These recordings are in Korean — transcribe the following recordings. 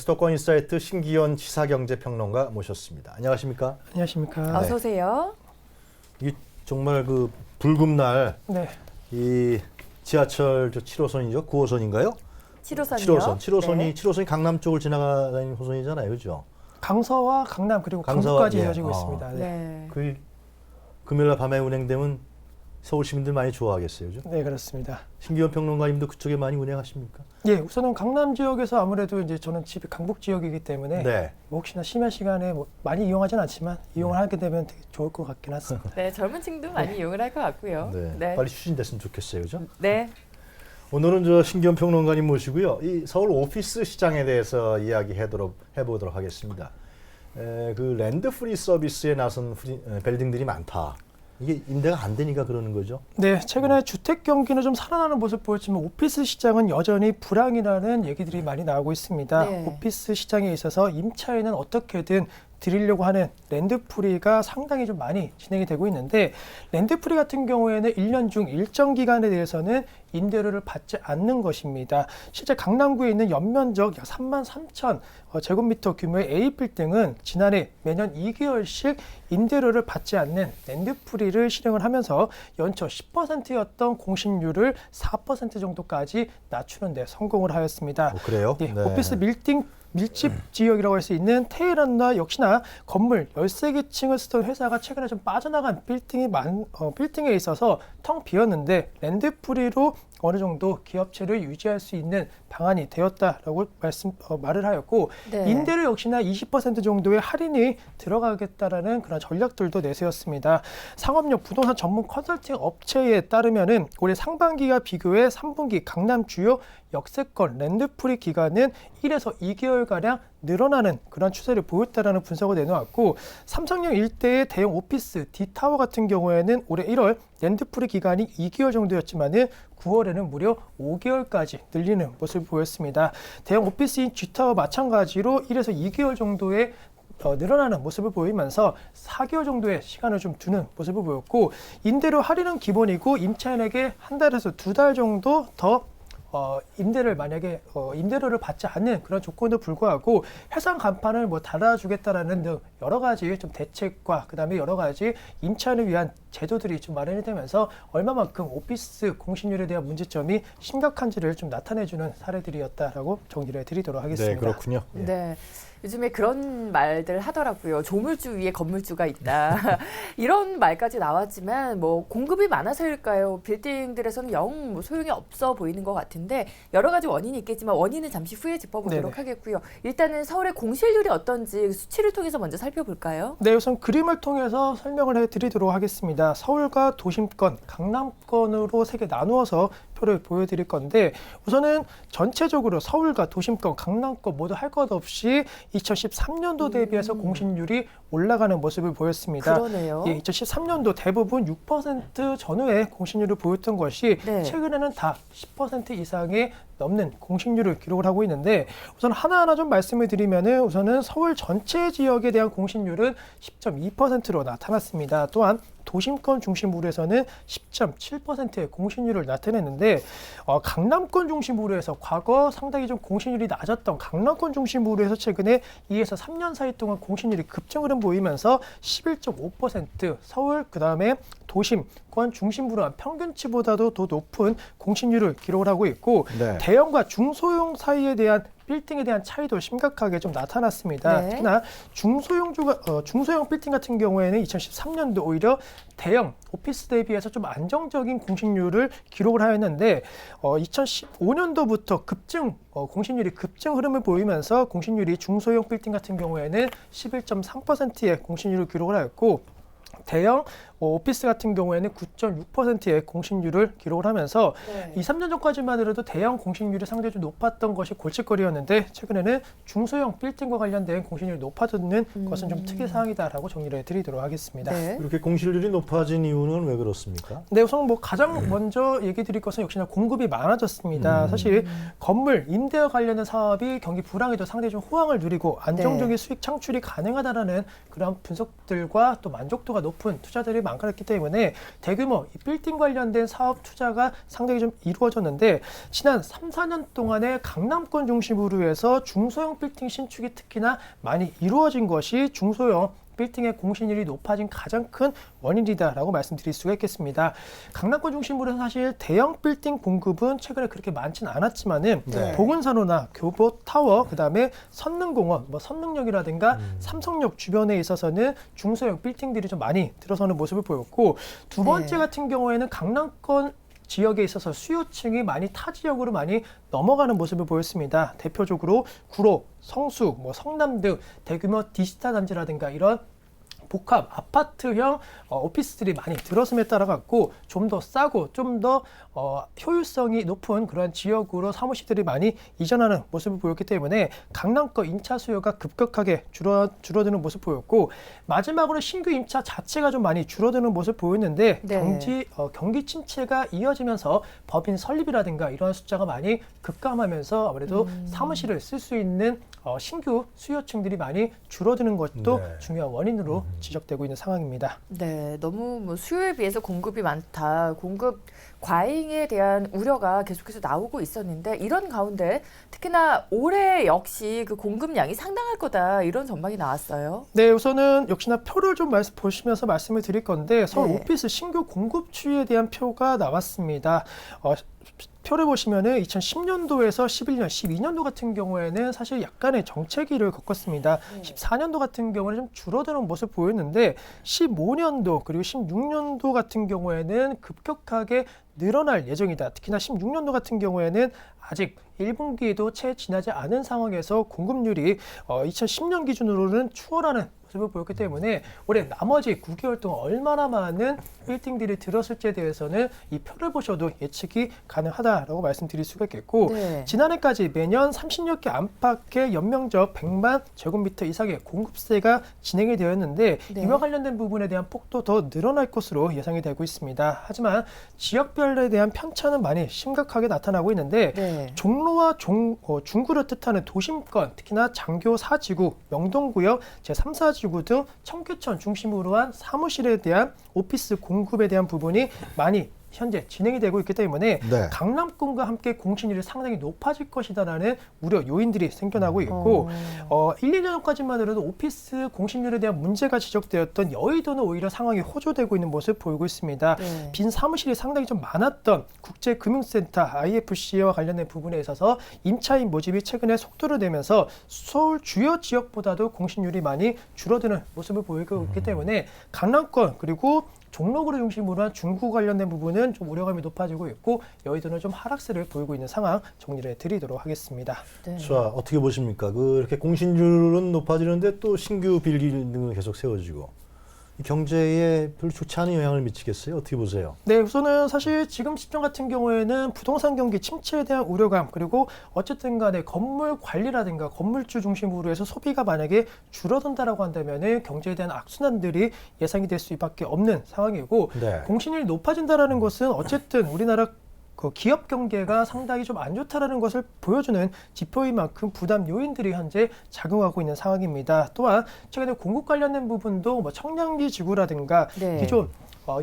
수도권 인사이트 신기현 시사경제평론가 모셨습니다. 안녕하십니까? 안녕하십니까? 어서 오세요. 이 정말 그 불금날 네. 이 지하철 7호선이죠? 9호선인가요? 7호선이요? 7호선이 네. 7호선이 강남 쪽을 지나가는 호선이잖아요, 그죠? 강서와 강남 그리고 강서와, 강북까지 예. 이어지고 있습니다. 네. 네. 그 금요일날 밤에 운행되면 서울 시민들 많이 좋아하겠어요, 그죠? 네, 그렇습니다. 신기현 평론가님도 그쪽에 많이 운행하십니까? 예, 우선은 강남 지역에서 아무래도 이제 저는 집이 강북 지역이기 때문에 네. 뭐 혹시나 심야 시간에 뭐 많이 이용하진 않지만 이용을 하게 되면 되게 좋을 것 같긴 하습니다. 네, 젊은 층도 많이 이용을 할 것 같고요. 네. 네. 빨리 추진됐으면 좋겠어요, 그죠? 네. 오늘은 저 신기현 평론가님 모시고요. 이 서울 오피스 시장에 대해서 해보도록 하겠습니다. 그 랜드 프리 서비스에 나선 빌딩들이 많다. 이게 임대가 안 되니까 그러는 거죠? 네, 최근에 주택 경기는 좀 살아나는 모습 보였지만 오피스 시장은 여전히 불황이라는 얘기들이 많이 나오고 있습니다. 네. 오피스 시장에 있어서 임차인은 어떻게든 드리려고 하는 랜드프리가 상당히 좀 많이 진행이 되고 있는데 랜드프리 같은 경우에는 1년 중 일정 기간에 대해서는 임대료를 받지 않는 것입니다. 실제 강남구에 있는 연면적 약 33,000 제곱미터 규모의 A빌딩은 지난해 매년 2개월씩 임대료를 받지 않는 랜드프리를 실행을 하면서 연초 10%였던 공실률을 4% 정도까지 낮추는 데 성공을 하였습니다. 그래요? 예, 네. 오피스 밀집 지역이라고 할 수 있는 테헤란나 역시나 건물 13개 층을 쓰던 회사가 최근에 좀 빠져나간 빌딩에 있어서 텅 비었는데 랜드프리로 어느 정도 기업체를 유지할 수 있는 방안이 되었다라고 말을 하였고 네. 임대료 역시나 20% 정도의 할인이 들어가겠다라는 그런 전략들도 내세웠습니다. 상업용 부동산 전문 컨설팅 업체에 따르면은 올해 상반기와 비교해 3분기 강남 주요 역세권 랜드프리 기간은 1에서 2개월가량 늘어나는 그런 추세를 보였다라는 분석을 내놓았고 삼성역 일대의 대형 오피스 D타워 같은 경우에는 올해 1월 랜드프리 기간이 2개월 정도였지만은 9월에는 무려 5개월까지 늘리는 모습을 보였습니다. 대형 오피스인 G타워 마찬가지로 1에서 2개월 정도의 늘어나는 모습을 보이면서 4개월 정도의 시간을 좀 두는 모습을 보였고 임대료 할인은 기본이고 임차인에게 한 달에서 2달 정도 더 임대료를 받지 않는 그런 조건도 불구하고 해상 간판을 뭐 달아주겠다라는 등 여러 가지 좀 대책과 그다음에 여러 가지 임차인을 위한 제도들이 좀 마련이 되면서 얼마만큼 오피스 공실률에 대한 문제점이 심각한지를 좀 나타내주는 사례들이었다라고 정리를 해드리도록 하겠습니다. 네, 그렇군요. 예. 네. 요즘에 그런 말들 하더라고요. 조물주 위에 건물주가 있다. 이런 말까지 나왔지만 뭐 공급이 많아서일까요? 빌딩들에서는 영 뭐 소용이 없어 보이는 것 같은데 여러 가지 원인이 있겠지만 원인은 잠시 후에 짚어보도록 네네. 하겠고요. 일단은 서울의 공실률이 어떤지 수치를 통해서 먼저 살펴볼까요? 네, 우선 그림을 통해서 설명을 해드리도록 하겠습니다. 서울과 도심권, 강남권으로 세 개 나누어서 표를 보여드릴 건데 우선은 전체적으로 서울과 도심권, 강남권 모두 할 것 없이 2013년도 대비해서 공실률이 올라가는 모습을 보였습니다. 그러네요. 예, 2013년도 대부분 6% 전후의 공실률을 보였던 것이 네. 최근에는 다 10% 이상의 넘는 공실률을 기록을 하고 있는데 우선 하나하나 좀 말씀을 드리면은 우선은 서울 전체 지역에 대한 공실률은 10.2%로 나타났습니다. 또한 도심권 중심부에서는 10.7%의 공실률을 나타냈는데 강남권 중심부로 해서 과거 상당히 좀 공실률이 낮았던 강남권 중심부로 해서 최근에 2에서 3년 사이 동안 공실률이 급증을 보이면서 11.5% 서울 그다음에 도심권 중심부로 한 평균치보다도 더 높은 공실률을 기록을 하고 있고 네. 대형과 중소형 사이에 대한 빌딩에 대한 차이도 심각하게 좀 나타났습니다. 네. 특히나 중소형 빌딩 같은 경우에는 2013년도 오히려 대형 오피스 대비해서 좀 안정적인 공실률을 기록을 하였는데 2015년도부터 공실률이 급증 흐름을 보이면서 공실률이 중소형 빌딩 같은 경우에는 11.3%의 공실률을 기록을 하였고 대형 오피스 같은 경우에는 9.6%의 공실률을 기록을 하면서 네. 2, 3년 전까지만 해도 대형 공실률이 상당히 좀 높았던 것이 골칫거리였는데 최근에는 중소형 빌딩과 관련된 공실률이 높아지는 것은 좀 특이사항이다라고 정리를 해드리도록 하겠습니다. 네. 이렇게 공실률이 높아진 이유는 왜 그렇습니까? 네, 우선 뭐 가장 먼저 얘기 드릴 것은 역시나 공급이 많아졌습니다. 사실 건물 임대와 관련된 사업이 경기 불황에도 상당히 좀 호황을 누리고 안정적인 수익 창출이 가능하다라는 그런 분석들과 또 만족도가 높은 투자들이 많았기 때문에 대규모 이 빌딩 관련된 사업 투자가 상당히 좀 이루어졌는데 지난 3, 4년 동안에 강남권 중심으로 해서 중소형 빌딩 신축이 특히나 많이 이루어진 것이 중소형 빌딩의 공실률이 높아진 가장 큰 원인이다라고 말씀드릴 수가 있겠습니다. 강남권 중심으로 해서 사실 대형 빌딩 공급은 최근에 그렇게 많지는 않았지만은 네. 보건산호나 교보타워, 그다음에 선능공원, 선능역이라든가 삼성역 주변에 있어서는 중소형 빌딩들이 좀 많이 들어서는 모습을 보였고 두 번째 네. 같은 경우에는 강남권 지역에 있어서 수요층이 많이 타 지역으로 많이 넘어가는 모습을 보였습니다. 대표적으로 구로, 성수, 성남 등 대규모 디지털 단지라든가 이런 복합 아파트형 오피스들이 많이 들어섬에 따라 갖고 좀 더 싸고 좀 더 효율성이 높은 그러한 지역으로 사무실들이 많이 이전하는 모습을 보였기 때문에 강남권 임차 수요가 급격하게 줄어드는 모습을 보였고 마지막으로 신규 임차 자체가 좀 많이 줄어드는 모습을 보였는데 네. 경기 침체가 이어지면서 법인 설립이라든가 이러한 숫자가 많이 급감하면서 아무래도 사무실을 쓸 수 있는 신규 수요층들이 많이 줄어드는 것도 네. 중요한 원인으로 지적되고 있는 상황입니다. 네, 너무 수요에 비해서 공급이 많다. 공급 과잉에 대한 우려가 계속해서 나오고 있었는데 이런 가운데 특히나 올해 역시 그 공급량이 상당할 거다 이런 전망이 나왔어요. 네, 우선은 역시나 표를 좀 보시면서 말씀을 드릴 건데 서울 네. 오피스 신규 공급 추이에 대한 표가 나왔습니다. 표를 보시면은 2010년도에서 11년, 12년도 같은 경우에는 사실 약간의 정체기를 겪었습니다. 14년도 같은 경우는 좀 줄어드는 모습 보였는데 15년도 그리고 16년도 같은 경우에는 급격하게 늘어날 예정이다. 특히나 16년도 같은 경우에는 아직 1분기에도 채 지나지 않은 상황에서 공급률이 2010년 기준으로는 추월하는 모습을 보였기 때문에 올해 나머지 9개월 동안 얼마나 많은 빌딩들이 들었을지에 대해서는 이 표를 보셔도 예측이 가능하다라고 말씀드릴 수가 있겠고 네. 지난해까지 매년 30여 개 안팎의 연면적 100만 제곱미터 이상의 공급세가 진행이 되었는데 네. 이와 관련된 부분에 대한 폭도 더 늘어날 것으로 예상이 되고 있습니다. 하지만 지역별에 대한 편차는 많이 심각하게 나타나고 있는데 네. 종로와 중구를 뜻하는 도심권, 특히나 장교 4지구, 명동구역, 제3, 4지구 등 청계천 중심으로 한 사무실에 대한 오피스 공급에 대한 부분이 많이 현재 진행이 되고 있기 때문에 네. 강남권과 함께 공실률이 상당히 높아질 것이다라는 우려 요인들이 생겨나고 있고 1, 2년 전까지만 해도 오피스 공실률에 대한 문제가 지적되었던 여의도는 오히려 상황이 호조되고 있는 모습을 보이고 있습니다. 네. 빈 사무실이 상당히 좀 많았던 국제금융센터 IFC와 관련된 부분에 있어서 임차인 모집이 최근에 속도를 내면서 서울 주요 지역보다도 공실률이 많이 줄어드는 모습을 보이고 있기 때문에 강남권 그리고 종로구를 중심으로 한 중구 관련된 부분은 좀 우려감이 높아지고 있고 여의도는 좀 하락세를 보이고 있는 상황 정리를 해드리도록 하겠습니다. 네. 자, 어떻게 보십니까? 그렇게 공신률은 높아지는데 또 신규 빌딩은 계속 세워지고 이 경제에 별로 좋지 않은 영향을 미치겠어요? 어떻게 보세요? 네, 우선은 사실 지금 시점 같은 경우에는 부동산 경기 침체에 대한 우려감 그리고 어쨌든 간에 건물 관리라든가 건물주 중심으로 해서 소비가 만약에 줄어든다라고 한다면은 경제에 대한 악순환들이 예상이 될 수밖에 없는 상황이고 네. 공신률이 높아진다라는 것은 어쨌든 우리나라 그 기업 경계가 상당히 좀 안 좋다라는 것을 보여주는 지표인 만큼 부담 요인들이 현재 작용하고 있는 상황입니다. 또한 최근에 공급 관련된 부분도 청량리 지구라든가 네. 기존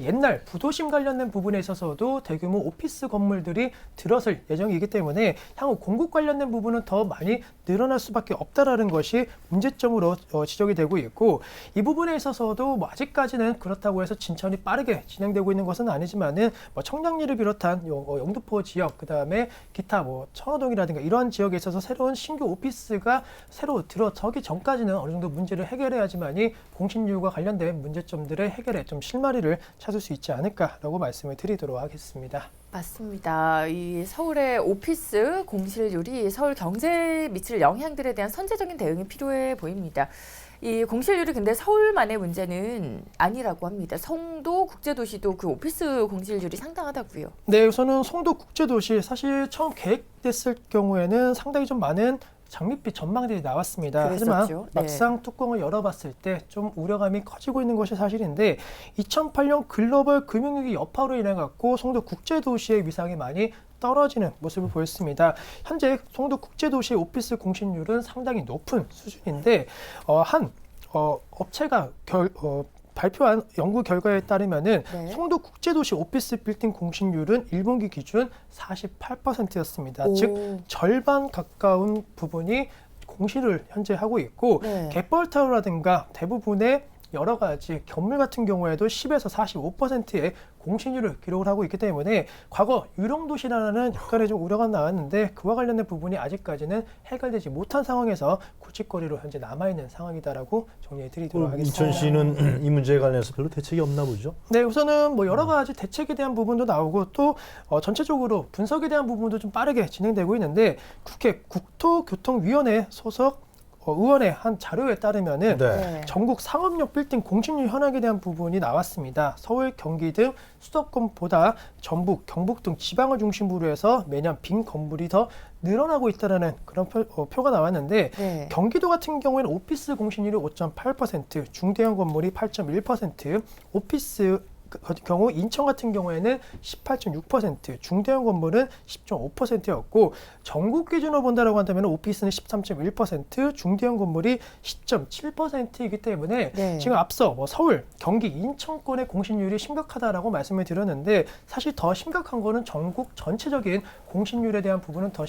옛날 부도심 관련된 부분에 있어서도 대규모 오피스 건물들이 들어설 예정이기 때문에 향후 공급 관련된 부분은 더 많이 늘어날 수밖에 없다라는 것이 문제점으로 지적이 되고 있고 이 부분에 있어서도 아직까지는 그렇다고 해서 진천이 빠르게 진행되고 있는 것은 아니지만은 청량리를 비롯한 영등포 지역 그다음에 기타 청화동이라든가 이러한 지역에 있어서 새로운 신규 오피스가 새로 들어서기 전까지는 어느 정도 문제를 해결해야지만이 공신률과 관련된 문제점들의 해결에 좀 실마리를 찾을 수 있지 않을까라고 말씀을 드리도록 하겠습니다. 맞습니다. 이 서울의 오피스 공실률이 서울 경제에 미칠 영향들에 대한 선제적인 대응이 필요해 보입니다. 이 공실률이 근데 서울만의 문제는 아니라고 합니다. 송도 국제도시도 그 오피스 공실률이 상당하다고요. 네, 우선은 송도 국제도시 사실 처음 계획됐을 경우에는 상당히 좀 많은 장밋빛 전망들이 나왔습니다. 그랬었죠. 하지만 네. 막상 뚜껑을 열어봤을 때 좀 우려감이 커지고 있는 것이 사실인데 2008년 글로벌 금융위기 여파로 인해 갖고 송도 국제도시의 위상이 많이 떨어지는 모습을 보였습니다. 현재 송도 국제도시의 오피스 공실률은 상당히 높은 수준인데 한 업체가 발표한 연구 결과에 따르면은 네. 송도 국제도시 오피스 빌딩 공실률은 1분기 기준 48%였습니다. 오. 즉 절반 가까운 부분이 공실을 현재 하고 있고 네. 갯벌타워라든가 대부분의 여러 가지 건물 같은 경우에도 10에서 45%의 공실률을 기록을 하고 있기 때문에 과거 유령도시라는 약간의 좀 우려가 나왔는데 그와 관련된 부분이 아직까지는 해결되지 못한 상황에서 굴직거리로 현재 남아있는 상황이다라고 정리해드리도록 하겠습니다. 인천시는 이 문제에 관련해서 별로 대책이 없나 보죠? 네, 우선은 뭐 여러 가지 대책에 대한 부분도 나오고 또 전체적으로 분석에 대한 부분도 좀 빠르게 진행되고 있는데 국회 국토교통위원회 소속 의원의 한 자료에 따르면은 네. 전국 상업용 빌딩 공실률 현황에 대한 부분이 나왔습니다. 서울, 경기 등 수도권보다 전북, 경북 등 지방을 중심으로 해서 매년 빈 건물이 더 늘어나고 있다는 그런 표가 나왔는데 네. 경기도 같은 경우에는 오피스 공실률이 5.8%, 중대형 건물이 8.1%, 오피스 경우 인천 같은 경우에는 18.6%, 중대형 건물은 10.5%였고 전국 기준으로 본다라고 한다면 오피스는 13.1%, 중대형 건물이 10.7%이기 때문에 네. 지금 앞서 뭐 서울, 경기, 인천권의 공실률이 심각하다라고 말씀을 드렸는데 사실 더 심각한 거는 전국 전체적인 공실률에 대한 부분은 더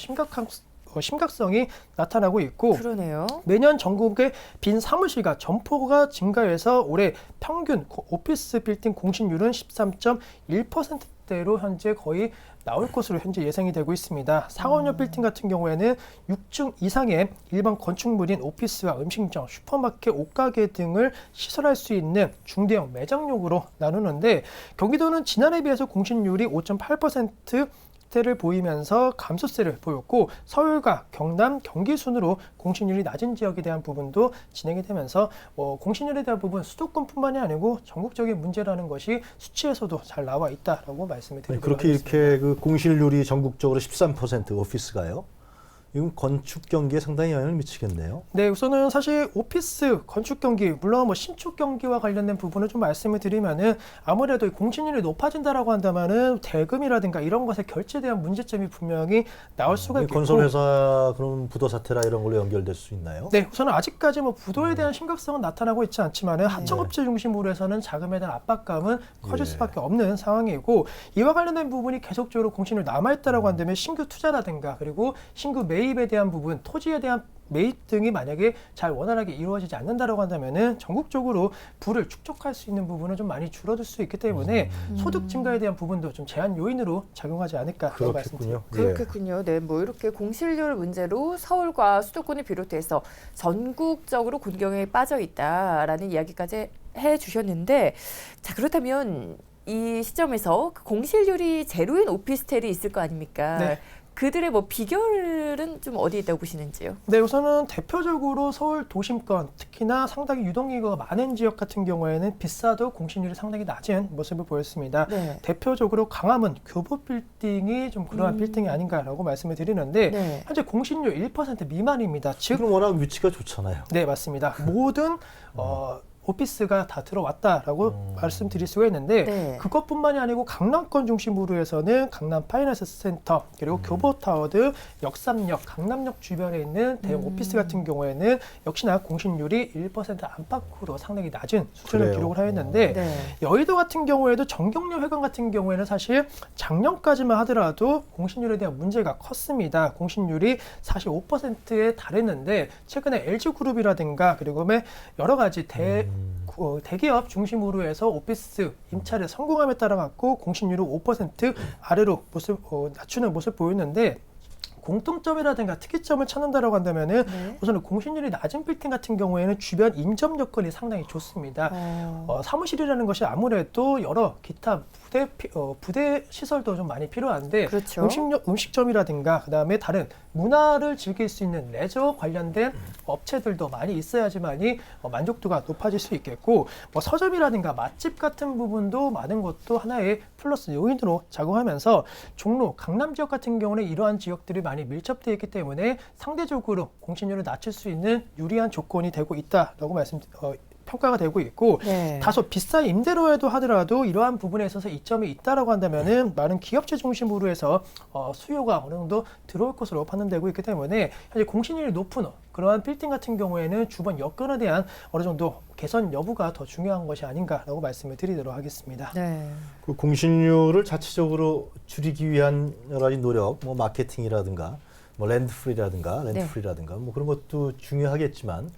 심각성이 나타나고 있고 그러네요. 매년 전국의 빈 사무실과 점포가 증가해서 올해 평균 오피스 빌딩 공실률은 13.1%대로 현재 거의 나올 것으로 현재 예상이 되고 있습니다. 상업용 빌딩 같은 경우에는 6층 이상의 일반 건축물인 오피스와 음식점, 슈퍼마켓, 옷가게 등을 시설할 수 있는 중대형 매장용으로 나누는데 경기도는 지난해 비해서 공실률이 5.8% 를 보이면서 감소세를 보였고 서울과 경남, 경기 순으로 공실률이 낮은 지역에 대한 부분도 진행이 되면서 공실률에 대한 부분 수도권뿐만이 아니고 전국적인 문제라는 것이 수치에서도 잘 나와 있다라고 말씀을 드리도록 그렇게 하겠습니다. 이렇게 그 공실률이 전국적으로 13% 오피스가요. 이건 건축 경기에 상당히 영향을 미치겠네요. 네, 우선은 사실 오피스 건축 경기, 물론 뭐 신축 경기와 관련된 부분을 좀 말씀을 드리면은 아무래도 공실률이 높아진다라고 한다면은 대금이라든가 이런 것에 결제에 대한 문제점이 분명히 나올 수가 있겠고. 건설회사 그런 부도 사태라 이런 걸로 연결될 수 있나요? 네, 우선은 아직까지 뭐 부도에 대한 심각성은 나타나고 있지 않지만은 하청업체 중심으로 해서는 자금에 대한 압박감은 커질 네. 수밖에 없는 상황이고 이와 관련된 부분이 계속적으로 공실률 남아있다라고 한다면 신규 투자라든가 그리고 신규 매입에 대한 부분, 토지에 대한 매입 등이 만약에 잘 원활하게 이루어지지 않는다라고 한다면은 전국적으로 부를 축적할 수 있는 부분은 좀 많이 줄어들 수 있기 때문에 소득 증가에 대한 부분도 좀 제한 요인으로 작용하지 않을까라고 말씀드립니다. 그렇겠군요. 그렇겠군요. 네, 뭐 이렇게 공실률 문제로 서울과 수도권을 비롯해서 전국적으로 곤경에 빠져 있다라는 이야기까지 해주셨는데, 자 그렇다면 이 시점에서 그 공실률이 제로인 오피스텔이 있을 거 아닙니까? 네. 그들의 뭐 비결은 좀 어디에 있다고 보시는지요? 네, 우선은 대표적으로 서울 도심권, 특히나 상당히 유동인구가 많은 지역 같은 경우에는 비싸도 공실률이 상당히 낮은 모습을 보였습니다. 네. 대표적으로 강화문 교보 빌딩이 좀 그러한 빌딩이 아닌가라고 말씀을 드리는데 네. 현재 공실률 1% 미만입니다. 즉, 지금 워낙 위치가 좋잖아요. 네, 맞습니다. 모든 오피스가 다 들어왔다라고 말씀드릴 수가 있는데 네. 그것뿐만이 아니고 강남권 중심으로 해서는 강남 파이낸스 센터 그리고 교보타워 등 역삼역, 강남역 주변에 있는 대형 오피스 같은 경우에는 역시나 공실률이 1% 안팎으로 상당히 낮은 수준을 그래요? 기록을 하였는데 네. 여의도 같은 경우에도 정경련 회관 같은 경우에는 사실 작년까지만 하더라도 공실률에 대한 문제가 컸습니다. 공실률이 45%에 달했는데 최근에 LG그룹이라든가 그리고 여러 가지 대기업 중심으로 해서 오피스 임차를 성공함에 따라 갖고 공실률을 5% 아래로 낮추는 모습 보였는데 공통점이라든가 특이점을 찾는다라고 한다면은 네. 우선은 공실률이 낮은 빌딩 같은 경우에는 주변 인접 여건이 상당히 좋습니다. 사무실이라는 것이 아무래도 여러 기타 부대 시설도 좀 많이 필요한데 그렇죠. 음식점이라든가 그다음에 다른 문화를 즐길 수 있는 레저 관련된 업체들도 많이 있어야지만이 만족도가 높아질 수 있겠고 서점이라든가 맛집 같은 부분도 많은 것도 하나의 플러스 요인으로 작용하면서 종로, 강남 지역 같은 경우는 이러한 지역들이 많이 밀접되어 있기 때문에 상대적으로 공실률을 낮출 수 있는 유리한 조건이 되고 있다라고 평가가 되고 있고 네. 다소 비싼 임대료에도 하더라도 이러한 부분에 있어서 이점이 있다라고 한다면은 많은 기업체 중심으로 해서 수요가 어느 정도 들어올 것으로 판단되고 있기 때문에 현재 공신률이 높은 그러한 빌딩 같은 경우에는 주변 여건에 대한 어느 정도 개선 여부가 더 중요한 것이 아닌가라고 말씀을 드리도록 하겠습니다. 네. 그 공신료를 자체적으로 줄이기 위한 여러 가지 노력, 뭐 마케팅이라든가, 뭐 렌트프리라든가, 뭐 그런 것도 중요하겠지만,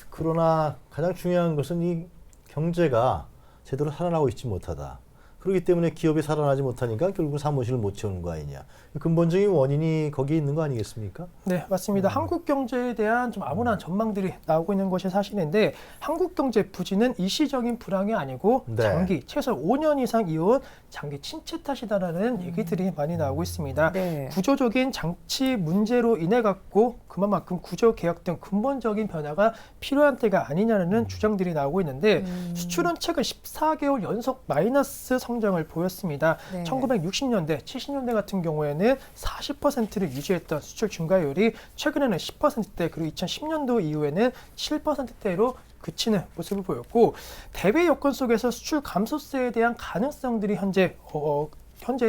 그러나 가장 중요한 것은 이 경제가 제대로 살아나고 있지 못하다. 그렇기 때문에 기업이 살아나지 못하니까 결국 사무실을 못 채우는 거 아니냐. 근본적인 원인이 거기에 있는 거 아니겠습니까? 네, 맞습니다. 한국 경제에 대한 좀 암울한 전망들이 나오고 있는 것이 사실인데 한국 경제 부진은 일시적인 불황이 아니고 네. 장기, 최소 5년 이상 이어온 장기 침체 탓이다라는 얘기들이 많이 나오고 있습니다. 네. 구조적인 장치 문제로 인해 갖고 그만큼 구조 개혁 등 근본적인 변화가 필요한 때가 아니냐는 주장들이 나오고 있는데 수출은 최근 14개월 연속 마이너스 성장을 보였습니다. 네. 1960년대, 70년대 같은 경우에는 40%를 유지했던 수출 증가율이 최근에는 10%대 그리고 2010년도 이후에는 7%대로 그치는 모습을 보였고 대외 여건 속에서 수출 감소세에 대한 가능성들이 현재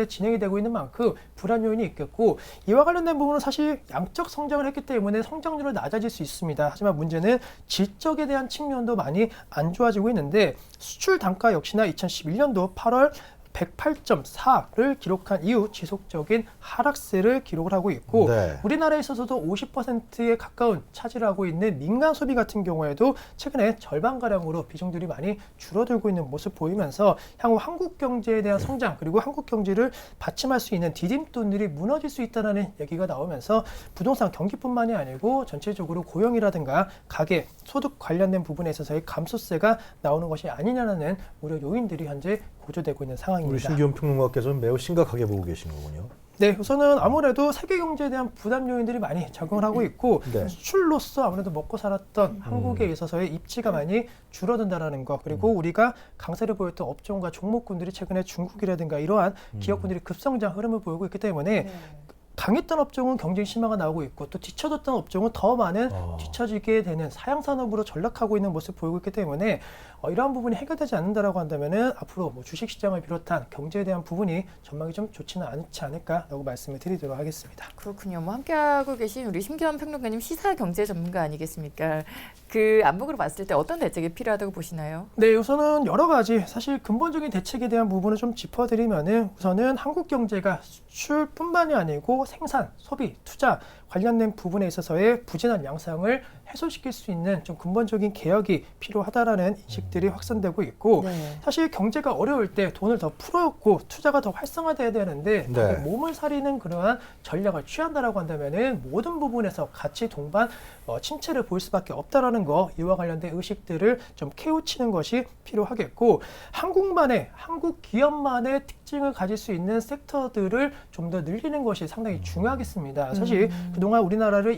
진행이 되고 있는 만큼 불안 요인이 있겠고 이와 관련된 부분은 사실 양적 성장을 했기 때문에 성장률은 낮아질 수 있습니다. 하지만 문제는 질적에 대한 측면도 많이 안 좋아지고 있는데 수출 단가 역시나 2011년도 8월 108.4를 기록한 이후 지속적인 하락세를 기록을 하고 있고 네. 우리나라에 있어서도 50%에 가까운 차지를 하고 있는 민간 소비 같은 경우에도 최근에 절반가량으로 비중들이 많이 줄어들고 있는 모습 보이면서 향후 한국 경제에 대한 성장 그리고 한국 경제를 받침할 수 있는 디딤돌들이 무너질 수 있다는 얘기가 나오면서 부동산 경기뿐만이 아니고 전체적으로 고용이라든가 가계, 소득 관련된 부분에 있어서의 감소세가 나오는 것이 아니냐는 우려 요인들이 현재 고조되고 있는 우리 상황입니다. 신기현 평론가께서는 매우 심각하게 보고 계신 거군요. 네, 우선은 아무래도 세계 경제에 대한 부담 요인들이 많이 작용을 하고 있고 네. 수출로서 아무래도 먹고 살았던 한국에 있어서의 입지가 많이 줄어든다라는 것 그리고 우리가 강세를 보였던 업종과 종목군들이 최근에 중국이라든가 이러한 기업군들이 급성장 흐름을 보이고 있기 때문에 강했던 업종은 경쟁 심화가 나오고 있고 또 뒤처졌던 업종은 더 많은 뒤처지게 되는 사양산업으로 전락하고 있는 모습을 보이고 있기 때문에 이러한 부분이 해결되지 않는다라고 한다면은 앞으로 뭐 주식시장을 비롯한 경제에 대한 부분이 전망이 좀 좋지는 않지 않을까라고 말씀을 드리도록 하겠습니다. 그렇군요. 뭐 함께하고 계신 우리 심기현 평론가님 시사 경제 전문가 아니겠습니까? 그 안목으로 봤을 때 어떤 대책이 필요하다고 보시나요? 네, 우선은 여러 가지 사실 근본적인 대책에 대한 부분을 좀 짚어드리면은 우선은 한국 경제가 수출뿐만이 아니고 생산, 소비, 투자 관련된 부분에 있어서의 부진한 양상을 해소시킬 수 있는 좀 근본적인 개혁이 필요하다라는 인식들이 확산되고 있고 네. 사실 경제가 어려울 때 돈을 더 풀어놓고 투자가 더 활성화돼야 되는데 네. 몸을 사리는 그러한 전략을 취한다라고 한다면은 모든 부분에서 같이 동반 침체를 보일 수밖에 없다라는 거 이와 관련된 의식들을 좀 깨우치는 것이 필요하겠고 한국 기업만의 특징을 가질 수 있는 섹터들을 좀 더 늘리는 것이 상당히 중요하겠습니다. 사실 그동안 우리나라를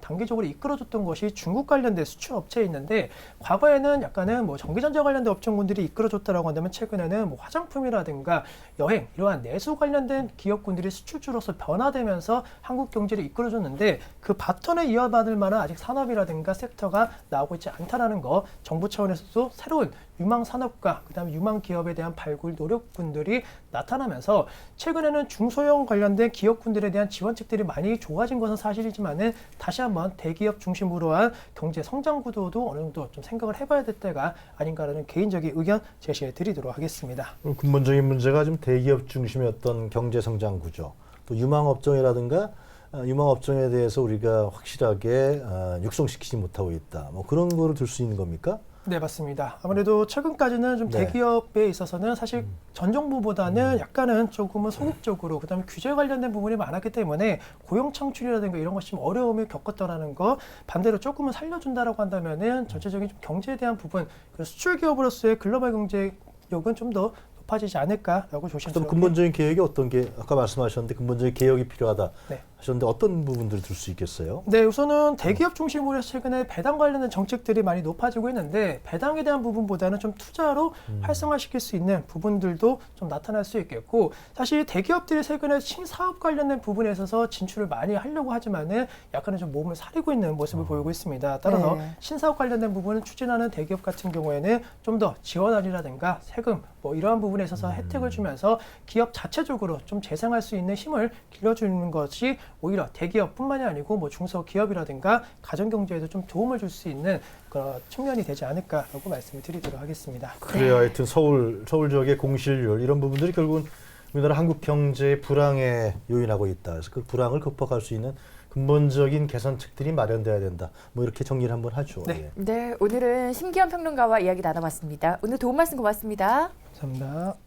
단기적으로 이끌어줬던 것이 중국 관련된 수출 업체에 있는데 과거에는 약간은 뭐 전기전자 관련된 업종군들이 이끌어줬다라고 한다면 최근에는 뭐 화장품이라든가 여행 이러한 내수 관련된 기업군들이 수출주로서 변화되면서 한국 경제를 이끌어줬는데 그 바톤을 이어받을 만한 아직 산업이라든가 섹터가 나오고 있지 않다라는 거 정부 차원에서도 새로운 유망 산업과 그다음에 유망 기업에 대한 발굴 노력분들이 나타나면서 최근에는 중소형 관련된 기업군들에 대한 지원책들이 많이 좋아진 것은 사실이지만은 다시 한번 대기업 중심으로 한 경제 성장 구도도 어느 정도 좀 생각을 해봐야 될 때가 아닌가라는 개인적인 의견 제시해 드리도록 하겠습니다. 근본적인 문제가 좀 대기업 중심의 어떤 경제 성장 구조, 또 유망 업종이라든가 유망 업종에 대해서 우리가 확실하게 육성시키지 못하고 있다. 뭐 그런 거를 들 수 있는 겁니까? 네, 맞습니다. 아무래도 최근까지는 좀 네. 대기업에 있어서는 사실 전 정부보다는 약간은 조금은 소극적으로 그다음에 규제 관련된 부분이 많았기 때문에 고용 창출이라든가 이런 것이 좀 어려움을 겪었다라는 거 반대로 조금은 살려준다라고 한다면은 전체적인 좀 경제에 대한 부분 그리고 수출 기업으로서의 글로벌 경제력은 좀 더 높아지지 않을까라고 조심스럽게. 근본적인 개혁이 어떤 게 아까 말씀하셨는데 근본적인 개혁이 필요하다. 네. 하셨는데 어떤 부분들을 들 수 있겠어요? 네, 우선은 대기업 중심으로 해서 최근에 배당 관련된 정책들이 많이 높아지고 있는데 배당에 대한 부분보다는 좀 투자로 활성화시킬 수 있는 부분들도 좀 나타날 수 있겠고 사실 대기업들이 최근에 신사업 관련된 부분에 있어서 진출을 많이 하려고 하지만은 약간은 좀 몸을 사리고 있는 모습을 보이고 있습니다. 따라서 네. 신사업 관련된 부분을 추진하는 대기업 같은 경우에는 좀 더 지원안이라든가 세금 뭐 이러한 부분에 있어서 혜택을 주면서 기업 자체적으로 좀 재생할 수 있는 힘을 길러주는 것이 오히려 대기업뿐만이 아니고 뭐 중소기업이라든가 가정경제에도 좀 도움을 줄 수 있는 그런 측면이 되지 않을까라고 말씀을 드리도록 하겠습니다. 그래요. 하여튼 서울 지역의 공실률 이런 부분들이 결국은 우리나라 한국 경제의 불황에 요인하고 있다. 그래서 그 불황을 극복할 수 있는 근본적인 개선책들이 마련돼야 된다. 뭐 이렇게 정리를 한번 하죠. 네. 예. 네, 오늘은 심기현 평론가와 이야기 나눠봤습니다. 오늘 도움 말씀 고맙습니다. 감사합니다.